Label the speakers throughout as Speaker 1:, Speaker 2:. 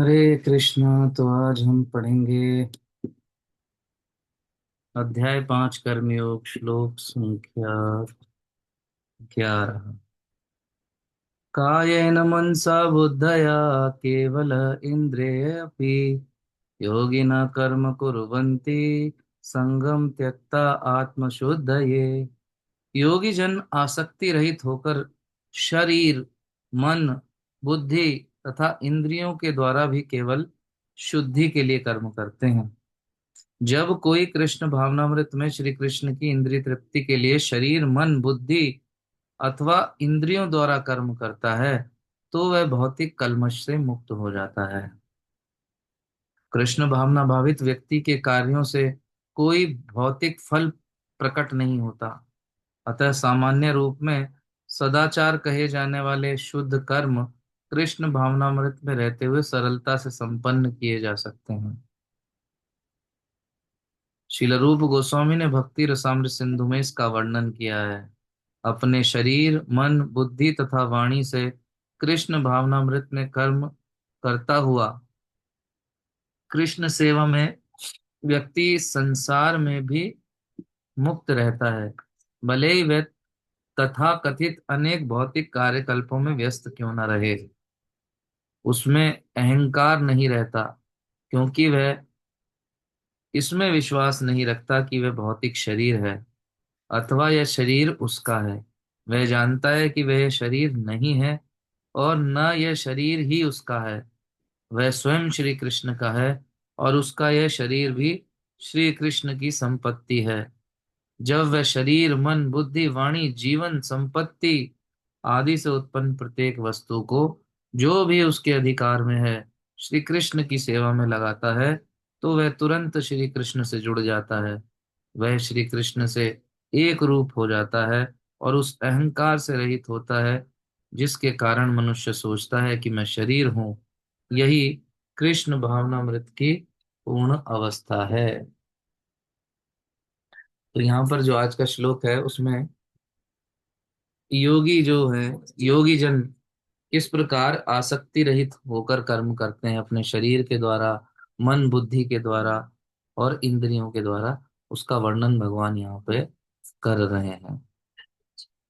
Speaker 1: हरे कृष्णा। तो आज हम पढ़ेंगे अध्याय 5 कर्मयोग, श्लोक संख्या 11। कायेन मनसा बुद्धया केवल इंद्रियेऽपि योगिना कर्म कुर्वन्ति संगम त्यक्ता आत्मशुद्धये। योगी जन आसक्ति रहित होकर शरीर, मन, बुद्धि तथा इंद्रियों के द्वारा भी केवल शुद्धि के लिए कर्म करते हैं। जब कोई कृष्ण भावनामृत में श्री कृष्ण की इंद्रिय तृप्ति के लिए शरीर, मन, बुद्धि अथवा इंद्रियों द्वारा कर्म करता है तो वह भौतिक कल्मश से मुक्त हो जाता है। कृष्ण भावना भावित व्यक्ति के कार्यों से कोई भौतिक फल प्रकट नहीं होता। अतः सामान्य रूप में सदाचार कहे जाने वाले शुद्ध कर्म कृष्ण भावनामृत में रहते हुए सरलता से संपन्न किए जा सकते हैं। श्रील रूप गोस्वामी ने भक्ति रसामृत सिंधु में इसका वर्णन किया है। अपने शरीर, मन, बुद्धि तथा वाणी से कृष्ण भावनामृत में कर्म करता हुआ कृष्ण सेवा में व्यक्ति संसार में भी मुक्त रहता है, भले ही वह तथा कथित अनेक भौतिक कार्यकल्पों में व्यस्त क्यों न रहे। उसमें अहंकार नहीं रहता, क्योंकि वह इसमें विश्वास नहीं रखता कि वह भौतिक शरीर है अथवा यह शरीर उसका है। वह जानता है कि वह शरीर नहीं है और न यह शरीर ही उसका है। वह स्वयं श्री कृष्ण का है और उसका यह शरीर भी श्री कृष्ण की संपत्ति है। जब वह शरीर, मन, बुद्धि, वाणी, जीवन, संपत्ति आदि से उत्पन्न प्रत्येक वस्तु को जो भी उसके अधिकार में है श्री कृष्ण की सेवा में लगाता है तो वह तुरंत श्री कृष्ण से जुड़ जाता है। वह श्री कृष्ण से एक रूप हो जाता है और उस अहंकार से रहित होता है जिसके कारण मनुष्य सोचता है कि मैं शरीर हूँ। यही कृष्ण भावनामृत की पूर्ण अवस्था है। तो यहाँ पर जो आज का श्लोक है उसमें योगी जो है, योगी जन किस प्रकार आसक्ति रहित होकर कर्म करते हैं अपने शरीर के द्वारा, मन बुद्धि के द्वारा और इंद्रियों के द्वारा, उसका वर्णन भगवान यहाँ पे कर रहे हैं।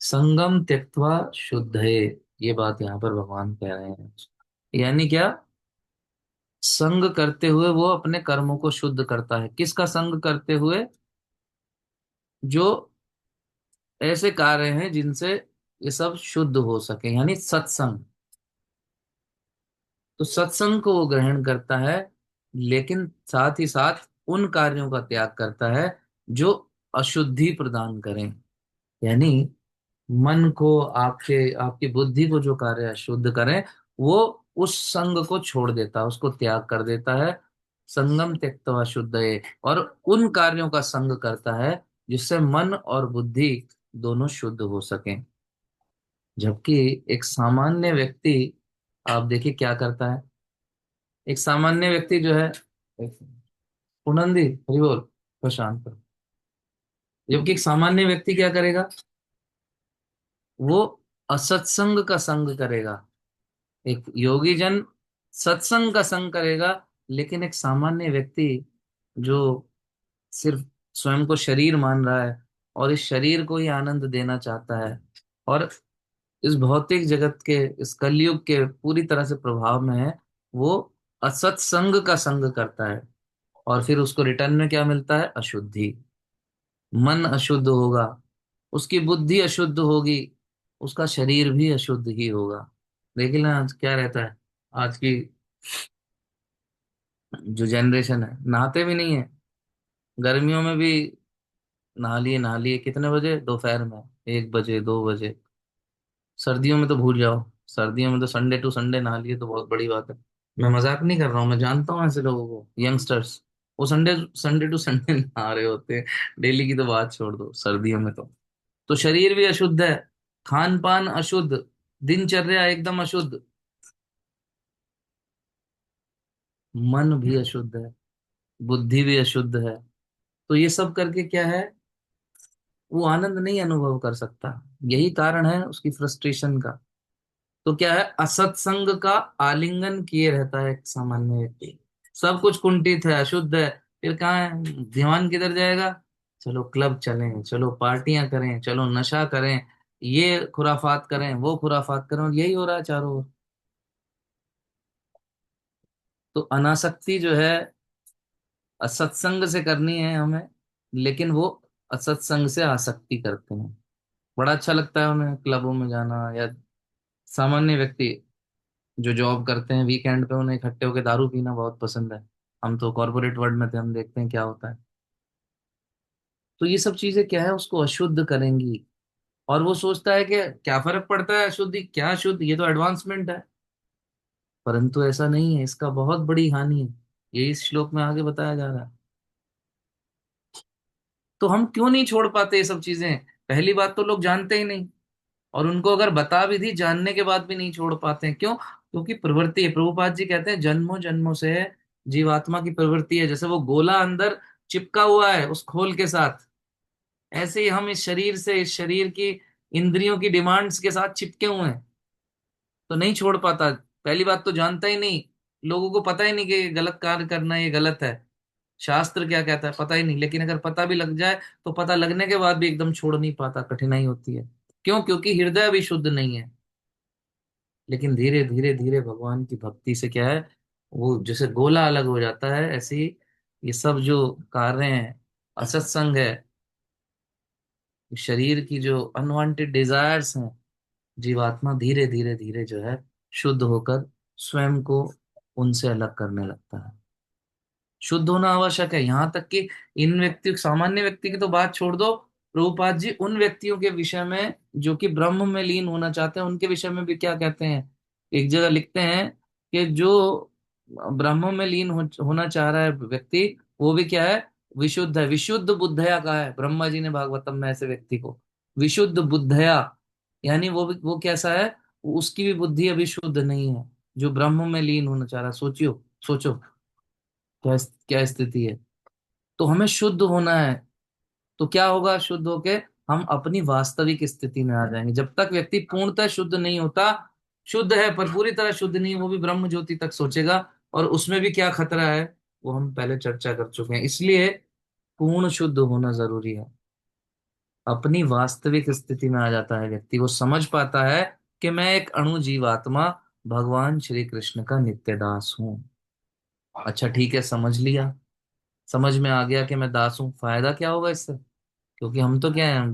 Speaker 1: संगम त्यक्त्वा शुद्धये, ये बात यहाँ पर भगवान कह रहे हैं। यानी क्या? संग करते हुए वो अपने कर्मों को शुद्ध करता है। किसका संग करते हुए? जो ऐसे कार्य हैं जिनसे ये सब शुद्ध हो सके, यानी सत्संग। तो सत्संग को वो ग्रहण करता है, लेकिन साथ ही साथ उन कार्यों का त्याग करता है जो अशुद्धि प्रदान करें। यानी मन को, आपके आपकी बुद्धि को जो कार्य अशुद्ध करें, वो उस संग को छोड़ देता है, उसको त्याग कर देता है। संगम त्यक्त्वा शुद्धये, और उन कार्यों का संग करता है जिससे मन और बुद्धि दोनों शुद्ध हो सकें। जबकि एक सामान्य व्यक्ति, आप देखिए क्या करता है। एक सामान्य व्यक्ति जो है, पुनंदी हरि बोल, प्रशांत पर। जबकि एक सामान्य व्यक्ति क्या करेगा? वो असत्संग का संग करेगा। एक योगी जन सत्संग का संग करेगा, लेकिन एक सामान्य व्यक्ति जो सिर्फ स्वयं को शरीर मान रहा है और इस शरीर को ही आनंद देना चाहता है और इस भौतिक जगत के, इस कलयुग के पूरी तरह से प्रभाव में है, वो असत्संग का संग करता है और फिर उसको रिटर्न में क्या मिलता है? अशुद्धि। मन अशुद्ध होगा, उसकी बुद्धि अशुद्ध होगी, उसका शरीर भी अशुद्ध ही होगा। लेकिन आज क्या रहता है? आज की जो जनरेशन है, नहाते भी नहीं है। गर्मियों में भी नहा लिए कितने बजे? दोपहर में 1 बजे, 2 बजे। सर्दियों में तो भूल जाओ, सर्दियों में तो संडे टू संडे नहा लिए तो बहुत बड़ी बात है। मैं मजाक नहीं कर रहा हूँ, मैं जानता हूँ ऐसे लोगों को, यंगस्टर्स। वो संडे संडे टू संडे नहा रहे होते हैं। डेली की तो बात छोड़ दो, सर्दियों में तो शरीर भी अशुद्ध है, खान पान अशुद्ध, दिनचर्या एकदम अशुद्ध, मन भी अशुद्ध है, बुद्धि भी अशुद्ध है। तो ये सब करके क्या है? वो आनंद नहीं अनुभव कर सकता। यही कारण है उसकी फ्रस्ट्रेशन का। तो क्या है, असत्संग का आलिंगन किए रहता है एक सामान्य व्यक्ति। सब कुछ कुंठित है, अशुद्ध है, फिर कहाँ है ध्यान, किधर जाएगा? चलो क्लब चलें, चलो पार्टियां करें, चलो नशा करें, ये खुराफात करें, वो खुराफात करें, और यही हो रहा है चारों ओर। तो अनासक्ति जो है असत्संग से करनी है हमें, लेकिन वो असत्संग से आसक्ति करते हैं। बड़ा अच्छा लगता है उन्हें क्लबों में जाना, या सामान्य व्यक्ति जो जॉब करते हैं वीकेंड पे उन्हें इकट्ठे होकर दारू पीना बहुत पसंद है। हम तो कॉर्पोरेट वर्ल्ड में थे, हम देखते हैं क्या होता है। तो ये सब चीजें क्या है, उसको अशुद्ध करेंगी। और वो सोचता है कि क्या फर्क पड़ता है, अशुद्धि क्या शुद्ध, ये तो एडवांसमेंट है। परंतु ऐसा नहीं है, इसका बहुत बड़ी हानि है। ये इस श्लोक में आगे बताया जा रहा है। तो हम क्यों नहीं छोड़ पाते ये सब चीजें? पहली बात तो लोग जानते ही नहीं, और उनको अगर बता भी दी, जानने के बाद भी नहीं छोड़ पाते हैं। क्यों? क्योंकि प्रवृत्ति है। प्रभुपाद जी कहते हैं जन्मों जन्मों से जीवात्मा की प्रवृत्ति है। जैसे वो गोला अंदर चिपका हुआ है उस खोल के साथ, ऐसे ही हम इस शरीर से, इस शरीर की इंद्रियों की डिमांड्स के साथ चिपके हुए हैं। तो नहीं छोड़ पाता। पहली बात तो जानता ही नहीं, लोगों को पता ही नहीं कि ये गलत कार्य करना, ये गलत है, शास्त्र क्या कहता है पता ही नहीं। लेकिन अगर पता भी लग जाए, तो पता लगने के बाद भी एकदम छोड़ नहीं पाता, कठिनाई होती है। क्यों? क्योंकि हृदय भी शुद्ध नहीं है। लेकिन धीरे धीरे धीरे भगवान की भक्ति से क्या है, वो जैसे गोला अलग हो जाता है, ऐसे ही ये सब जो कार्य हैं, असत्संग है, शरीर की जो अनवांटेड डिजायर्स हैं, जीवात्मा धीरे धीरे धीरे जो है शुद्ध होकर स्वयं को उनसे अलग करने लगता है। शुद्ध होना आवश्यक है। यहाँ तक कि इन व्यक्ति, सामान्य व्यक्ति की तो बात छोड़ दो, प्रभुपाद जी उन व्यक्तियों के विषय में जो कि ब्रह्म में लीन होना चाहते हैं, उनके विषय में भी क्या कहते हैं। एक जगह लिखते हैं कि जो ब्रह्म में लीन होना चाह रहा है व्यक्ति, वो भी क्या है, विशुद्ध है। विशुद्ध बुद्धया कहा है ब्रह्मा जी ने भागवतम में ऐसे व्यक्ति को, विशुद्ध बुद्धया। यानी वो कैसा है, उसकी भी बुद्धि अभी शुद्ध नहीं है, जो ब्रह्म में लीन होना चाह रहा है। सोचियो, सोचो क्या क्या स्थिति है। तो हमें शुद्ध होना है। तो क्या होगा शुद्ध होके? हम अपनी वास्तविक स्थिति में आ जाएंगे। जब तक व्यक्ति पूर्णतः शुद्ध नहीं होता, शुद्ध है पर पूरी तरह शुद्ध नहीं, वो भी ब्रह्म ज्योति तक सोचेगा, और उसमें भी क्या खतरा है, वो हम पहले चर्चा कर चुके हैं। इसलिए पूर्ण शुद्ध होना जरूरी है। अपनी वास्तविक स्थिति में आ जाता है व्यक्ति, वो समझ पाता है कि मैं एक अणु जीवात्मा भगवान श्री कृष्ण का नित्य दास हूं। अच्छा ठीक है, समझ लिया, समझ में आ गया कि मैं दास हूं, फायदा क्या होगा इससे? क्योंकि हम तो क्या है,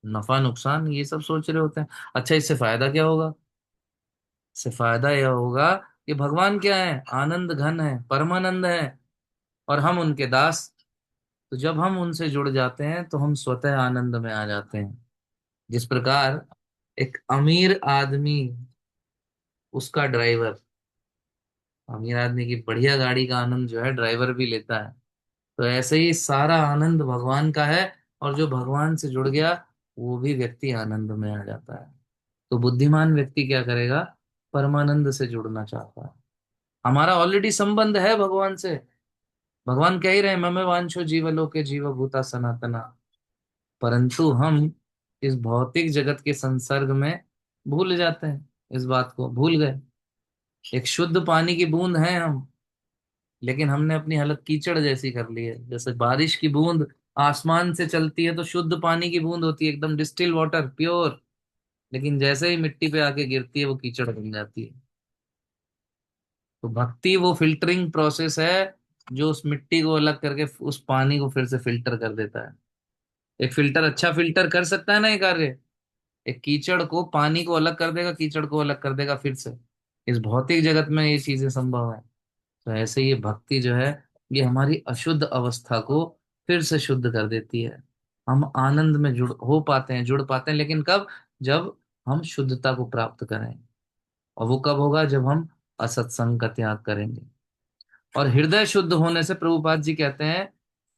Speaker 1: नफा नुकसान ये सब सोच रहे होते हैं। अच्छा, इससे फायदा क्या होगा? इससे फायदा यह होगा कि भगवान क्या है, आनंद घन है, परमानंद है, और हम उनके दास। तो जब हम उनसे जुड़ जाते हैं तो हम स्वतः आनंद में आ जाते हैं। जिस प्रकार एक अमीर आदमी, उसका ड्राइवर, अमीर आदमी की बढ़िया गाड़ी का आनंद जो है ड्राइवर भी लेता है, तो ऐसे ही सारा आनंद भगवान का है। और जो भगवान से जुड़ गया, वो भी व्यक्ति आनंद में आ जाता है। तो बुद्धिमान व्यक्ति क्या करेगा? परमानंद से जुड़ना चाहता है। हमारा ऑलरेडी संबंध है भगवान से। भगवान कह ही रहे हैं, मम वांछो जीवलोके जीव भूता सनातना। परंतु हम इस भौतिक जगत के संसर्ग में भूल जाते हैं, इस बात को भूल गए। एक शुद्ध पानी की बूंद है हम, लेकिन हमने अपनी हालत कीचड़ जैसी कर ली है। जैसे बारिश की बूंद आसमान से चलती है तो शुद्ध पानी की बूंद होती है, एकदम डिस्टिल वाटर, प्योर। लेकिन जैसे ही मिट्टी पे आके गिरती है, वो कीचड़ बन जाती है। तो भक्ति वो फिल्टरिंग प्रोसेस है, जो उस मिट्टी को अलग करके उस पानी को फिर से फिल्टर कर देता है। एक फिल्टर अच्छा फिल्टर कर सकता है ना ये कार्य, एक कीचड़ को, पानी को अलग कर देगा, कीचड़ को अलग कर देगा फिर से। इस भौतिक जगत में ये चीजें संभव है। तो ऐसे ये भक्ति जो है, ये हमारी अशुद्ध अवस्था को फिर से शुद्ध कर देती है। हम आनंद में जुड़ हो पाते हैं, जुड़ पाते हैं, लेकिन कब? जब हम शुद्धता को प्राप्त करें। और वो कब होगा? जब हम असत्संग का त्याग करेंगे। और हृदय शुद्ध होने से प्रभुपाद जी कहते हैं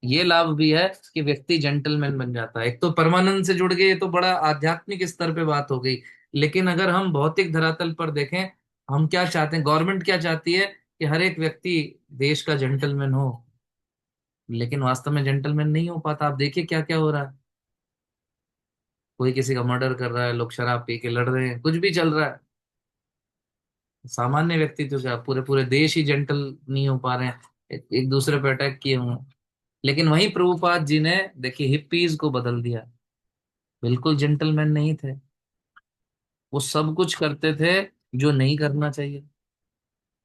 Speaker 1: ये लाभ भी है कि व्यक्ति जेंटलमैन बन जाता है। एक तो परमानंद से जुड़ गए, ये तो बड़ा आध्यात्मिक स्तर पे बात हो गई। लेकिन अगर हम भौतिक धरातल पर देखें, हम क्या चाहते हैं, गवर्नमेंट क्या चाहती है कि हर एक व्यक्ति देश का जेंटलमैन हो। लेकिन वास्तव में जेंटलमैन नहीं हो पाता। आप देखिए क्या क्या हो रहा है, कोई किसी का मर्डर कर रहा है, लोग शराब पी के लड़ रहे हैं, कुछ भी चल रहा है। सामान्य व्यक्ति तो क्या, पूरे पूरे देश ही जेंटल नहीं हो पा रहे हैं, एक दूसरे पे अटैक किए हुए हैं। लेकिन वहीं प्रभुपाद जी ने देखिए हिप्पीज को बदल दिया। बिल्कुल जेंटलमैन नहीं थे, वो सब कुछ करते थे जो नहीं करना चाहिए,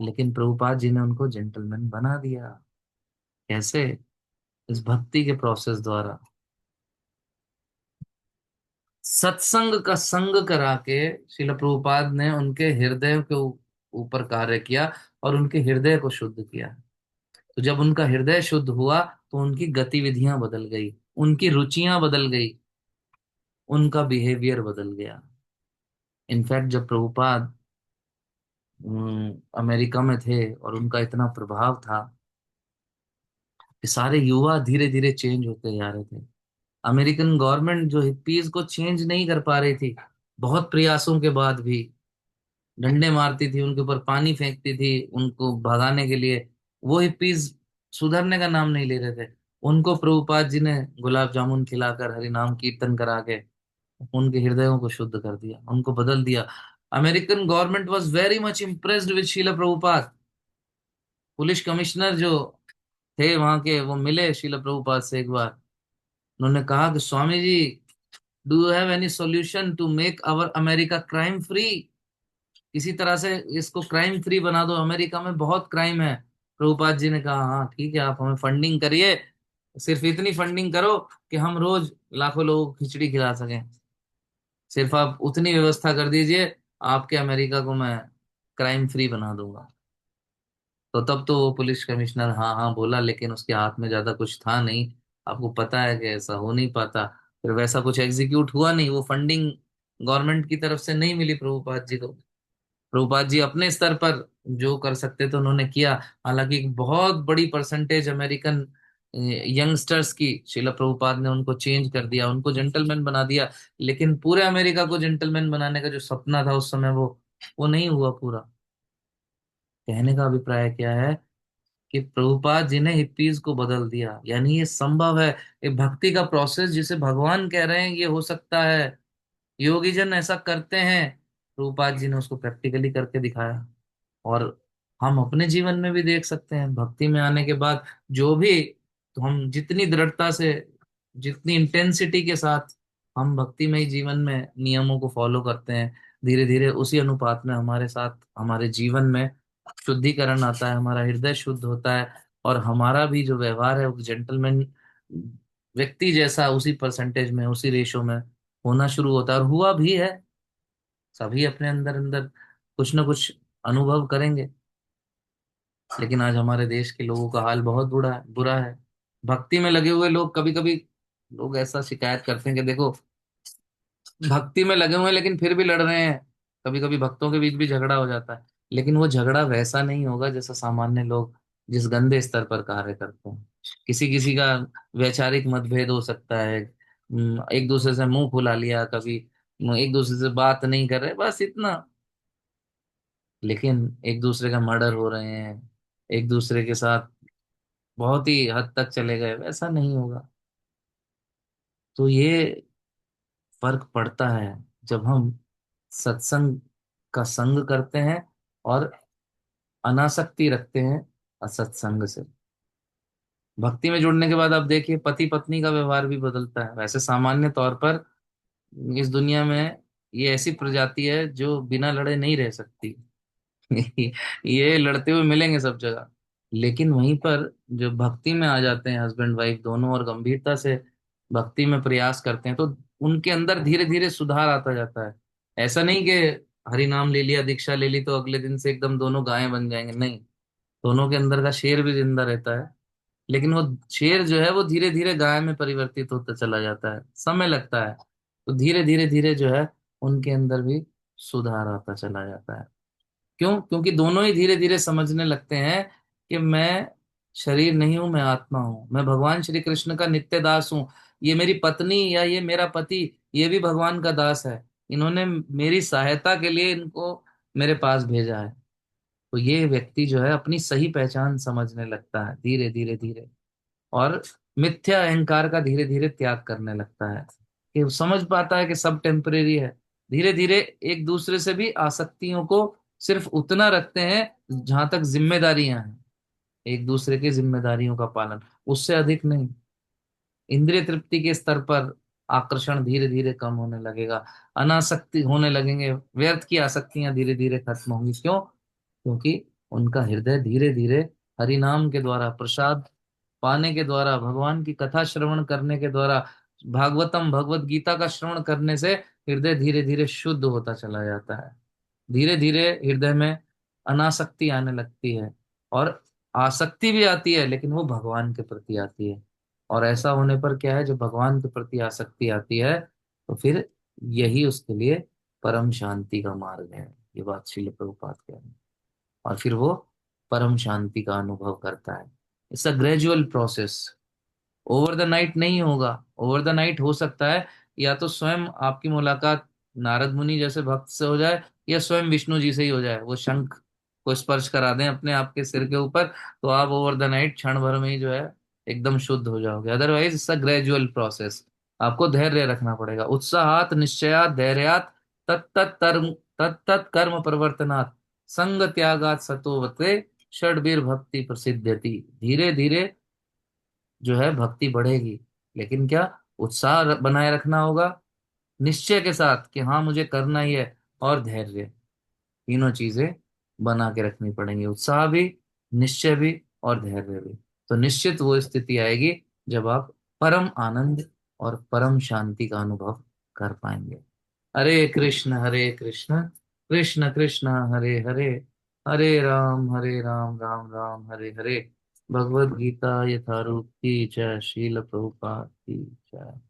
Speaker 1: लेकिन प्रभुपाद जी ने उनको जेंटलमैन बना दिया। कैसे? इस भक्ति के प्रोसेस द्वारा, सत्संग का संग करा के श्रील प्रभुपाद ने उनके हृदय के ऊपर कार्य किया और उनके हृदय को शुद्ध किया। तो जब उनका हृदय शुद्ध हुआ तो उनकी गतिविधियां बदल गई, उनकी रुचियां बदल गई, उनका बिहेवियर बदल गया। इनफैक्ट जब प्रभुपाद अमेरिका में थे और उनका इतना प्रभाव था कि सारे युवा धीरे धीरे चेंज होते जा रहे थे। अमेरिकन गवर्नमेंट जो हिप्पीज को चेंज नहीं कर पा रही थी, बहुत प्रयासों के बाद भी डंडे मारती थी, उनके ऊपर पानी फेंकती थी उनको भगाने के लिए, वो हिप्पीज सुधरने का नाम नहीं ले रहे थे। उनको प्रभुपाद जी ने गुलाब जामुन खिलाकर, हरि नाम कीर्तन करा के उनके हृदयों को शुद्ध कर दिया, उनको बदल दिया। American government was very much impressed with Sheila Prabhupada. Police commissioner जो थे वहां के, वो मिले शीला प्रभुपाद से एक बार। उन्होंने कहा कि Swami ji, do you have any solution to make our America crime free? किसी तरह से इसको क्राइम फ्री बना दो, अमेरिका में बहुत क्राइम है। प्रभुपाद जी ने कहा हाँ ठीक है, आप हमें फंडिंग करिए, सिर्फ इतनी फंडिंग करो कि हम रोज लाखों लोगों को खिचड़ी खिला सकें। सिर्फ आप उतनी व्यवस्था कर दीजिए, आपके अमेरिका को मैं क्राइम फ्री बना दूंगा। तो तब तो वो पुलिस कमिश्नर हाँ हाँ बोला, लेकिन उसके हाथ में ज्यादा कुछ था नहीं। आपको पता है कि ऐसा हो नहीं पाता। फिर वैसा कुछ एग्जीक्यूट हुआ नहीं, वो फंडिंग गवर्नमेंट की तरफ से नहीं मिली प्रभुपाद जी को। प्रभुपाद जी अपने स्तर पर जो कर सकते थे उन्होंने किया। हालांकि एक बहुत बड़ी परसेंटेज अमेरिकन यंगस्टर्स की शिला प्रभुपाद ने उनको चेंज कर दिया, उनको जेंटलमैन बना दिया। लेकिन पूरे अमेरिका को जेंटलमैन बनाने का जो सपना था उस समय, वो नहीं हुआ पूरा। कहने का अभिप्राय क्या है कि प्रभुपाद जी ने हिप्पीज को बदल दिया, यानी ये संभव है। ये भक्ति का प्रोसेस जिसे भगवान कह रहे हैं ये हो सकता है, योगी जन ऐसा करते हैं। प्रभुपाद जी ने उसको प्रैक्टिकली करके दिखाया। और हम अपने जीवन में भी देख सकते हैं, भक्ति में आने के बाद जो भी, तो हम जितनी दृढ़ता से, जितनी इंटेंसिटी के साथ हम भक्तिमय जीवन में नियमों को फॉलो करते हैं, धीरे धीरे उसी अनुपात में हमारे साथ हमारे जीवन में शुद्धिकरण आता है, हमारा हृदय शुद्ध होता है। और हमारा भी जो व्यवहार है वो जेंटलमैन व्यक्ति जैसा उसी परसेंटेज में, उसी रेशो में होना शुरू होता है, और हुआ भी है। सभी अपने अंदर अंदर कुछ ना कुछ अनुभव करेंगे। लेकिन आज हमारे देश के लोगों का हाल बहुत बुरा है। भक्ति में लगे हुए लोग, कभी कभी लोग ऐसा शिकायत करते हैं कि देखो, भक्ति में लगे हुए हैं लेकिन फिर भी लड़ रहे हैं। कभी कभी भक्तों के बीच भी झगड़ा हो जाता है, लेकिन वो झगड़ा वैसा नहीं होगा जैसा सामान्य लोग जिस गंदे स्तर पर कार्य करते हैं। किसी किसी का वैचारिक मतभेद हो सकता है, एक दूसरे से मुंह फुला लिया कभी, एक दूसरे से बात नहीं कर रहे, बस इतना। लेकिन एक दूसरे का मर्डर हो रहे हैं, एक दूसरे के साथ बहुत ही हद तक चले गए, वैसा नहीं होगा। तो ये फर्क पड़ता है जब हम सत्संग का संग करते हैं और अनासक्ति रखते हैं असत्संग से। भक्ति में जुड़ने के बाद आप देखिए पति पत्नी का व्यवहार भी बदलता है। वैसे सामान्य तौर पर इस दुनिया में ये ऐसी प्रजाति है जो बिना लड़े नहीं रह सकती। ये लड़ते हुए मिलेंगे सब जगह। लेकिन वहीं पर जो भक्ति में आ जाते हैं हस्बैंड वाइफ दोनों और गंभीरता से भक्ति में प्रयास करते हैं, तो उनके अंदर धीरे धीरे सुधार आता जाता है। ऐसा नहीं कि हरि नाम ले लिया, दीक्षा ले ली तो अगले दिन से एकदम दोनों गायें बन जाएंगे, नहीं। दोनों के अंदर का शेर भी जिंदा रहता है, लेकिन वो शेर जो है वो धीरे धीरे गाय में परिवर्तित होता चला जाता है, समय लगता है। तो धीरे धीरे धीरे जो है उनके अंदर भी सुधार आता चला जाता है। क्यों? क्योंकि दोनों ही धीरे धीरे समझने लगते हैं कि मैं शरीर नहीं हूं, मैं आत्मा हूं, मैं भगवान श्री कृष्ण का नित्य दास हूं। ये मेरी पत्नी या ये मेरा पति, ये भी भगवान का दास है। इन्होंने मेरी सहायता के लिए इनको मेरे पास भेजा है। तो ये व्यक्ति जो है अपनी सही पहचान समझने लगता है धीरे धीरे धीरे, और मिथ्या अहंकार का धीरे धीरे त्याग करने लगता है, कि वो समझ पाता है कि सब टेम्परेरी है। धीरे धीरे एक दूसरे से भी आसक्तियों को सिर्फ उतना रखते हैं जहां तक जिम्मेदारियां हैं, एक दूसरे की जिम्मेदारियों का पालन, उससे अधिक नहीं। इंद्रिय तृप्ति के स्तर पर आकर्षण धीरे धीरे कम होने लगेगा, अनासक्ति होने लगेंगे, व्यर्थ की आसक्तियां धीरे धीरे खत्म होंगी। क्यों? क्योंकि उनका हृदय धीरे धीरे हरि नाम के द्वारा, प्रसाद पाने के द्वारा, भगवान की कथा श्रवण करने के द्वारा, भागवतम भगवत गीता का श्रवण करने से हृदय धीरे धीरे शुद्ध होता चला जाता है। धीरे धीरे हृदय में अनासक्ति आने लगती है, और आसक्ति भी आती है लेकिन वो भगवान के प्रति आती है। और ऐसा होने पर क्या है, जब भगवान के प्रति आसक्ति आती है तो फिर यही उसके लिए परम शांति का मार्ग है। ये बात श्रील प्रभुपाद कह रहे हैं। और फिर वो परम शांति का अनुभव करता है। It's a gradual process, over the night नहीं होगा। ओवर द नाइट हो सकता है या तो स्वयं आपकी मुलाकात नारद मुनि जैसे भक्त से हो जाए, या स्वयं विष्णु जी से ही हो जाए, वो शंख को स्पर्श करा दें अपने आपके सिर के ऊपर, तो आप ओवर द नाइट क्षण भर में ही जो है एकदम शुद्ध हो जाओगे। Otherwise it's a gradual process. आपको धैर्य रखना पड़ेगा। उत्साहात निश्चयात धैर्यात तत्त कर्म प्रवर्तनात् संग त्यागात सतोवते षड्बीर भक्ति प्रसिद्ध्यति। धीरे धीरे जो है भक्ति बढ़ेगी, लेकिन क्या, उत्साह बनाए रखना होगा, निश्चय के साथ कि हाँ मुझे करना ही है, और धैर्य, तीनों चीजें बना के रखनी पड़ेंगी। उत्साह भी, निश्चय भी, और धैर्य भी। तो निश्चित वो स्थिति आएगी जब आप परम आनंद और परम शांति का अनुभव कर पाएंगे। हरे कृष्ण कृष्ण कृष्ण हरे हरे, हरे राम राम राम हरे हरे। भगवद गीता यथारूप की जय। श्रील प्रभुपाद की जय।